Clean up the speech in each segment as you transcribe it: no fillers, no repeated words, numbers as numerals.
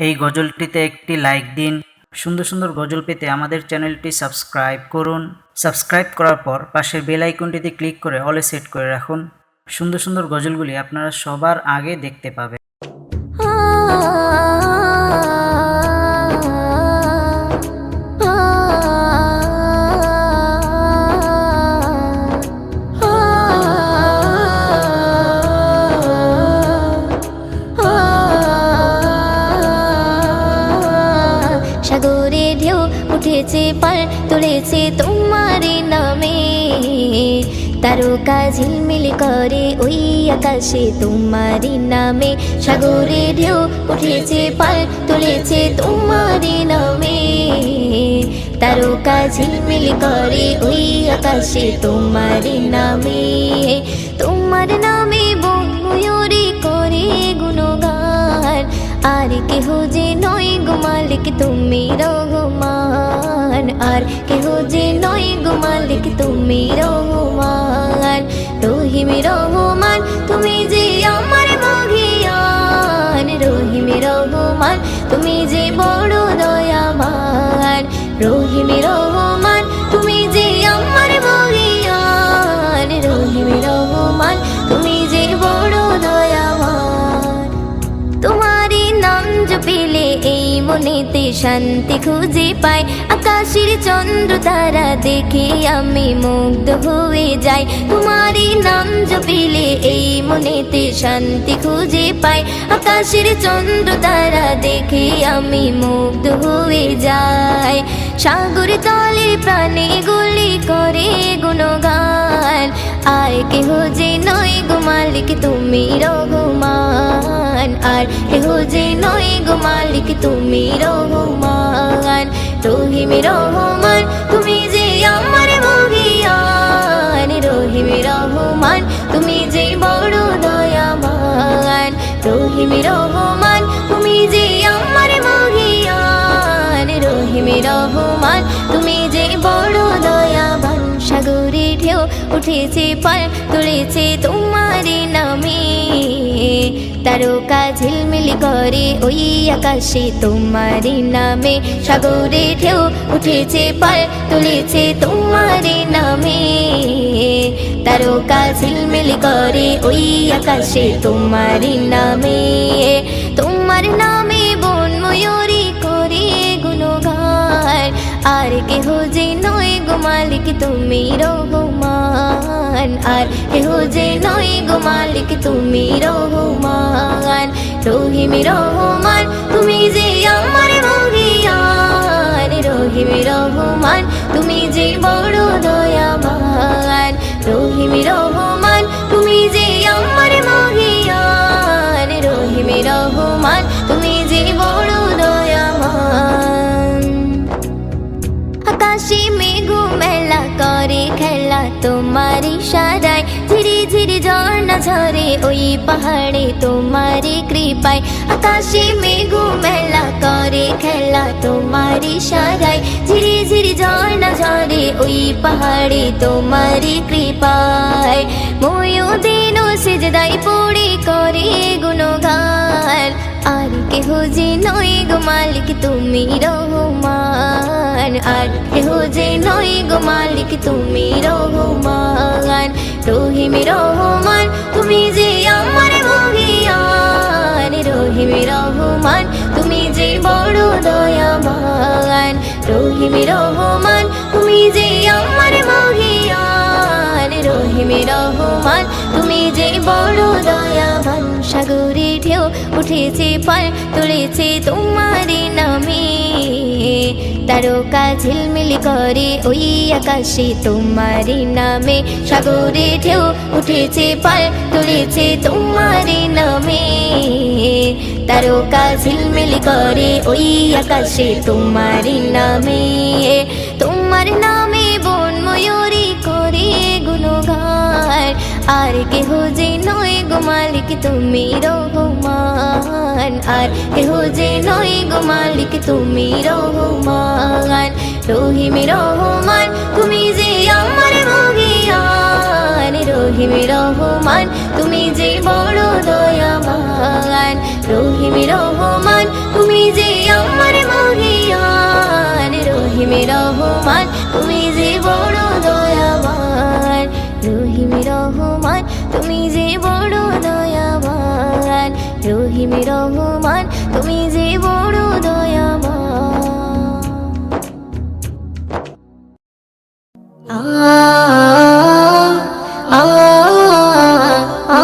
এই গজলটিতে একটি লাইক দিন। সুন্দর সুন্দর গজল পেতে আমাদের চ্যানেলটি সাবস্ক্রাইব করুন। সাবস্ক্রাইব করার পর পাশের বেল আইকনটিতে ক্লিক করে অলে সেট করে রাখুন। সুন্দর সুন্দর গজলগুলি আপনারা সবার আগে দেখতে পাবেন। সাগরে ঢেউ উঠেছে পার তুলেছে তোমার নামে, তারকা ঝিলমিল করে ওই আকাশে তোমার নামে। সাগরে ঢেউ উঠেছে পার তুলেছে তোমার নামে, তারকা ঝিলমিল করে ওই আকাশে তোমার নামে। তোমার নামে বন ময়ূরী করে গুণগান, আর কেহ যে নয় গো মালিক তুমি রহমান, আর কেহ যে নয় গো মালিক তুমি রহমান। রহিম রহমান তুমি যে আমার মহিয়ান, রহিম রহমান তুমি যে বড় দয়াবান। রহিম রহমান তুমি যে আমার মহিয়ান, রহিম রহমান তুমি যে বড় দয়াবান। তোমারই নাম জপিলে এই মনেতে শান্তি খুঁজে পাই, আকাশের চন্দ্র তারা দেখে আমি মুগ্ধ হয়ে যাই। তোমারই নাম জপিলে এই মনেতে শান্তি খুঁজে পাই, আকাশের চন্দ্র তারা দেখে আমি মুগ্ধ হয়ে যাই। সাগর তলে প্রাণে গুলি করে গুণগান, আর কেহ যে নয় গো মালিক তুমি রহমান, আর কেহ যে নয় গো মালিক তুমি রহমান। রহিম রহমান তুমি যে আমার মহিয়ান, রহিম রহমান তুমি যে বড় দয়াবান। রহিম রহমান তুমি যে আমার মহিয়ান, রহিম রহমান তুমি যে বড় দয়াবান। সাগরে ঢেউ উঠেছে পার তুলেছে তোমার নামে, তারকা ঝিলমিল করে ওই আকাশে তোমার নামে। সাগরে ঢেউ উঠেছে পার তুলেছে তোমার নামে, তারকা ঝিলমিল করে ওই আকাশে তোমার নামে। তোমার নামে বন ময়ূরী করে গুণগান, আর কেহ যে নয় গো মালিক তুমি রহমান, আর কেহ যে নয় গো মালিক তুমি রহমান। রহিম রহমান তুমি যে আমার মহিয়ান, রহিম রহমান তুমি যে বড় দয়াবান। রহিম রহমান তুমি যে আমার মহিয়ান, রহিম রহমান তুমি যে বড় দয়াবান। আকাশে মেঘ মেলা করে খেলা তোমার ইশারায়, ঝিরি ঝিরি ঝর্ণা ঝরে ওই পাহাড়ে তোমার কৃপায়। আকাশে মেঘ মেলা করে খেলা তোমার ইশারায়, ঝিরি ঝিরি ঝর্ণা ঝরে ওই পাহাড়ে তোমার কৃপায়। ময়ূদিন সিজদায় পড়ে করে গুণগান, আর কেহ যে নয় গো মালিক তুমি রহমান, আর কেহ যে নয় গো মালিক তুমি রহমান। রহিম রহমান তুমি যে আমার মহিয়ান, রহিম রহমান তুমি যে বড় দয়াবান। রহিম রহমান তুমি যে আমার মহিয়ান, রহিম রহমান তুমি যে বড় দয়াবান। সাগরে ঢেউ উঠেছে পার তুলেছে তোমার নামে, তারকা ঝিলমিল করে ওই আকাশে তোমার নামে। সাগরে ঢেউ উঠেছে পার তুলেছে তোমার নামে, তারকা ঝিলমিল করে ওই আকাশে তোমার নামে। তোমার নামে বন ময়ূরী করে গুণগান, আর কেহ যে নয় গো মালিক তুমি রহমান, আর কেহ যে নয় গো মালিক তুমি রহমান। রহিম রহমান তুমি যে আমার মহিয়ান, রহিম রহমান তুমি যে বড় দয়াবান। রহিম রহমান তুমি যে আমার মহিয়ান, রহিম রহমান তুমি যে বড় দয়াবান, রহিম রহমান তুমি যে বড় দয়াবান, রহিম রহমান তুমি যে বড় দয়াবান। আ আ আ আ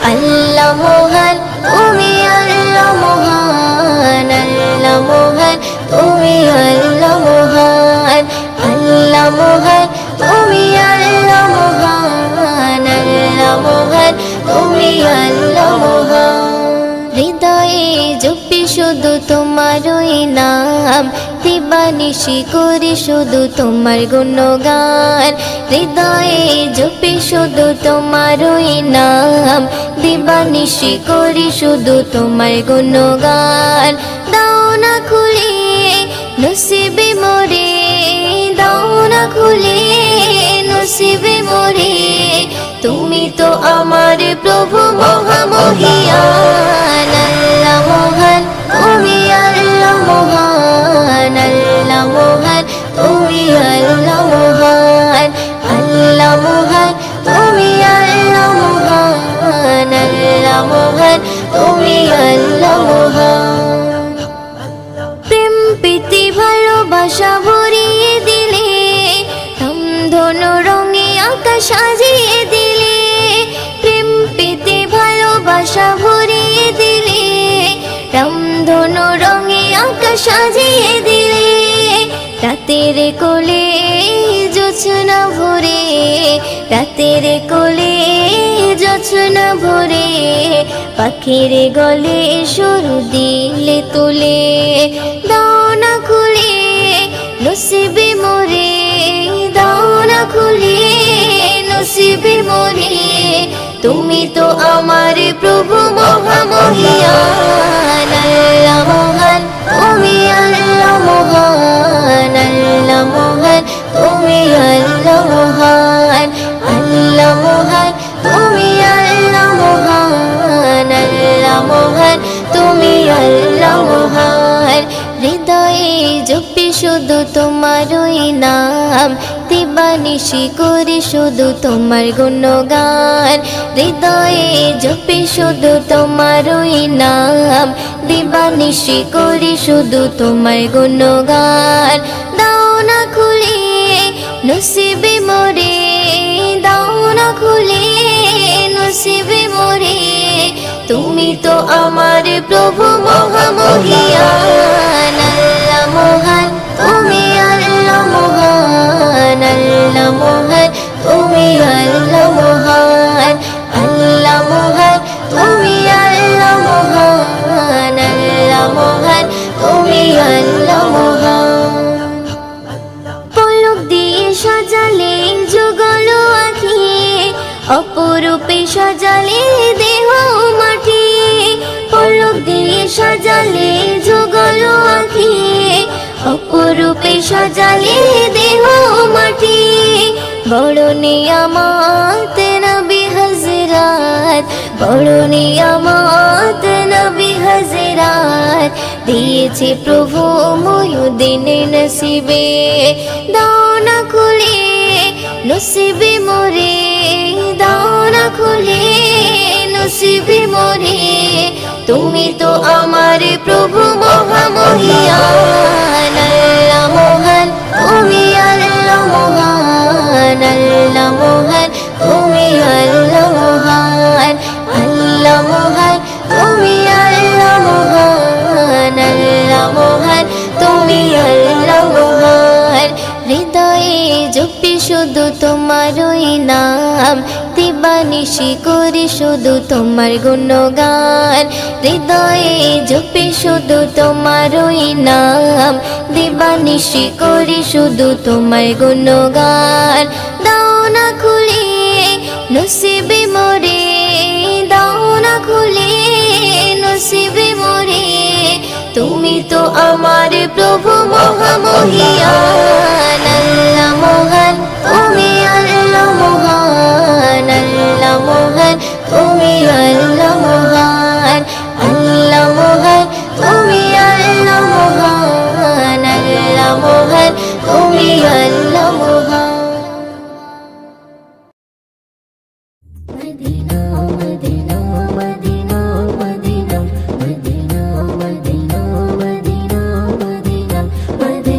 আল্লাহ মহান তুমি আল্লাহ মহান, আল্লাহ মহান তুমি আল্লাহ মহান, আল্লাহ মহান তুমি আল্লাহ মহান, আল্লাহ মহান তুমি আল্লাহ মহান। হৃদয়ে জপি শুধু তোমারই নাম, দিবানিশি করি শুধু তোমার গুণগান, হৃদয়ে জপি শুধু তোমারই নাম, দিবানিশি করি শুধু তোমার গুণগান। দাও না খুলে নসিবে মোরে, দাও না খুলে নসিবে মোরে, তুমি তো আমার প্রভু মহামহিয়ান, আল্লাহ মহান তুমি আল্লাহ মহান, আল্লাহ মহান তুমি আল্লাহ মহান, আল্লাহ মহান তুমি আল্লাহ মহান, আল্লাহ মহান তুমি আল্লাহ মহান। প্রেম প্রীতি ভালোবাসা ভরিয়ে দিলে, ধনু রঙে আকাশ সাজিয়ে দিলে, প্রেম প্রীতি ভালোবাসা ভরিয়ে দিলে, রামধনু রঙে আকাশ সাজিয়ে দিলে, রাতের কোলে জোছনা ভরে, রাতের কোলে জোছনা ভরে, পাখির গলে সুর দিলে তুলে, দাও না খুলে নসিবে মোরে, দাও না খুলে নসিবে মোরে, তুমি তো আমার প্রভু মহামহিয়ান, আল্লাহ মহান তুমি আল্লাহ মহান, আল্লাহ মহান তুমি আল্লাহ মহান, আল্লাহ মহান তুমি আল্লাহ মহান, আল্লাহ মহান তুমি আল্লাহ মহান। হৃদয়ে জপি শুধু তোমারই নাম, দিবানিশি করি শুধু তোমার গুণগান, হৃদয়ে জপি শুধু তোমারই নাম, দিবানিশি করি শুধু তোমার গুণগান। দাও না খুলে নসিবে মোরে, দাও না খুলে নসিবে মোরে, তুমি তো আমার প্রভু মহামহিয়ান, আল্লাহ মহান তুমি আল্লাহ মহান, আল্লাহ মহান তুমি আল্লাহ মহান, আল্লাহ মহান তুমি আল্লাহ মহান, আল্লাহ মহান তুমি আল্লাহ মহান। পলক দিয়ে সাজালে যুগল আঁখি, অপরূপে সাজালে দেহ মাটি, পলক দিয়ে সাজালে যুগল আঁখি, অপরূপে সাজালে দেহ মাটি, বড় নিয়ামত নবী হযরত, বড় নিয়ামত নবী হযরত, দিয়েছে প্রভু মুয়ুদ্দিন নসিবে, দাও না খুলে নসিবে মোরে, দাও না খুলে নসিবে মোরে, তুমি তো আমার প্রভু মহামহিয়ান, আল্লাহ মহান তুমি আল্লাহ মহান, আল্লাহ মহান তুমি আল্লাহ মহান, আল্লাহ মহান তুমি আল্লাহ মহান, আল্লাহ মহান তুমি আল্লাহ মহান। হৃদয়ে জপি শুধু তোমারই নাম, দিবানিশি করি শুধু তোমার গুণগান, হৃদয়ে জপি শুধু তোমারই নাম, দিবানিশি করি শুধু তোমার গুণগান। দাও না খুলে নসিবে মোরে, দাও না খুলে নসিবে মোরে, তুমি তো আমার প্রভু মহামহিয়ান আল্লাহ মহান তুমি আল্লাহ মহান আল্লাহ মহান তুমি আল্লাহ মহান আল্লাহ মহান তুমি আল্লাহ মহান আল্লাহ মহান তুমি আল্লাহ মহান Medina Medina Medina Medina Medina Medina Medina Medina Medina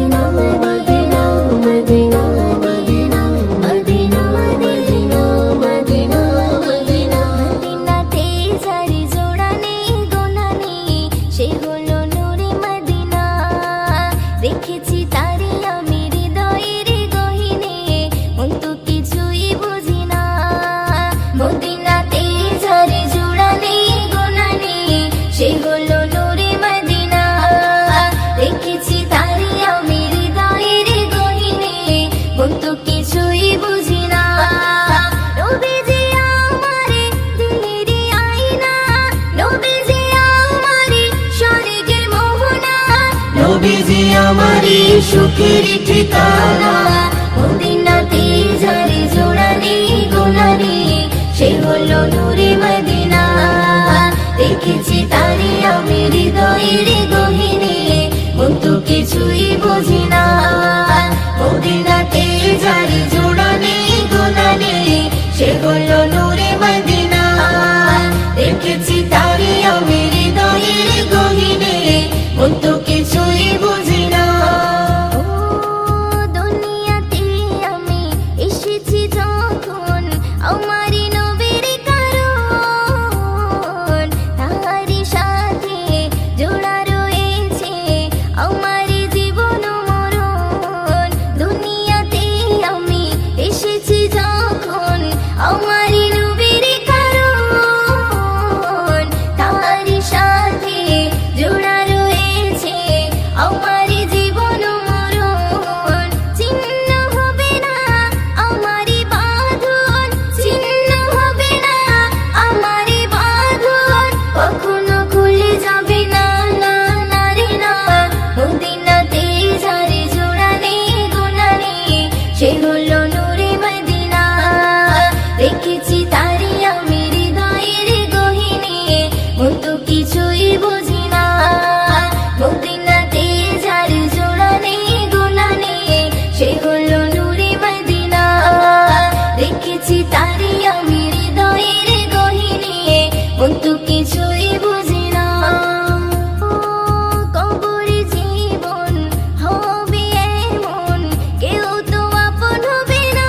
Medina Medina Medina Medina Medina Medina Medina মদিনাতে সারি জোড়ানে গোনানে সে হলো নূরে মদিনা দেখেছি তারে আমি হৃদয়ের গহীনে মন তো কিছুই বুঝি না মদিনাতে ঝরে জোড়ানে গোনানে সে হলো নূরে মদিনা দেখেছি তারে আমি হৃদয়ের গহীনে মন তো কিছুই বুঝি না নবীজি আমারে দিলেরই আয়না নবীজি আমারে স্বর্গের মোহনা নবীজি আমারে সুখের ঠিকানা মদিনাতে ঝরে জোড়ানে গোনানে সে হলো নূরে মদিনা দেখেছি তারে আমি হৃদয়ের গহীনে মন তো কিছুই বুঝি না মদিনাতে ঝরে জোড়ানে গোনানে সে হলো নূরে মদিনা দেখেছি তারে আমি হৃদয়ের গহীনে মন তো কিছুই বুঝি না ও দুনিয়াতে আমি এসেছি যখন আমারই নবীর কারণ তারই সাথে জোড়া রয়েছে আমার জীবন মরণ দুনিয়াতে আমি এসেছি যখন আমারই নবীর কারণ তারই সাথে জোড়া রয়েছে আমার জীবন মরণ চিহ্ন হবে না আমারই বাঁধন চিহ্ন হবে না আমারই বাঁধন কখনো খুলে যাবে না না না রে না মদিনাতে ঝরে জোড়ানে গোনানে সে হলো নূরে মদিনা দেখেছি তারে আমি হৃদয়ের গহীনে মন তো কিছুই বুঝি না মদিনাতে ঝরে জোড়ানে গোনানে সে হলো নূরে মদিনা দেখেছি তারে আমি হৃদয়ের গহীনে মন তো কিছুই বুঝি না কবরে জীবন হবে এমন কেউ তো আপন হবে না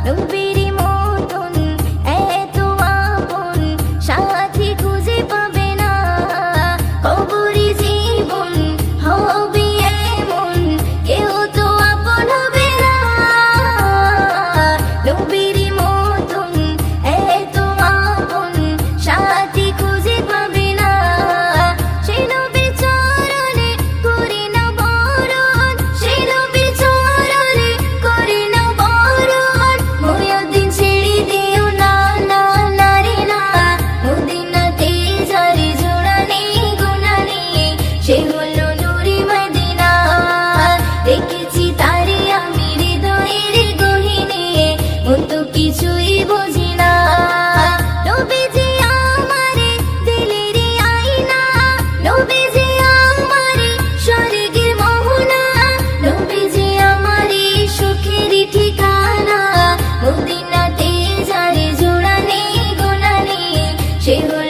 নবীর মতন এত আপন সাথী খুঁজে পাবে না কবরে জীবন হবে এমন কেউ তো আপন হবে না নবীর মতন এত আপন সাথী খুঁজে পাবে না সে নবীর চরণে করে না বরণ সে নবীর চরণে করে না বরণ মুয়াজ্জিন ছেড়ে দিও না না না রে না মদিনাতে ঝরে জোড়ানে গোনানে সে হলো নূরে মদিনা দেখেছি তারে আমি হৃদয়ের গহীনে মন তো কিছুই বুঝি না নবীজি আমারে দিলেরই আয়না নবীজি আমারে স্বর্গের মোহনা নবীজি আমারে সুখের ঠিকানা মদিনাতে ঝরে জোড়ানে গোনানে সে হলো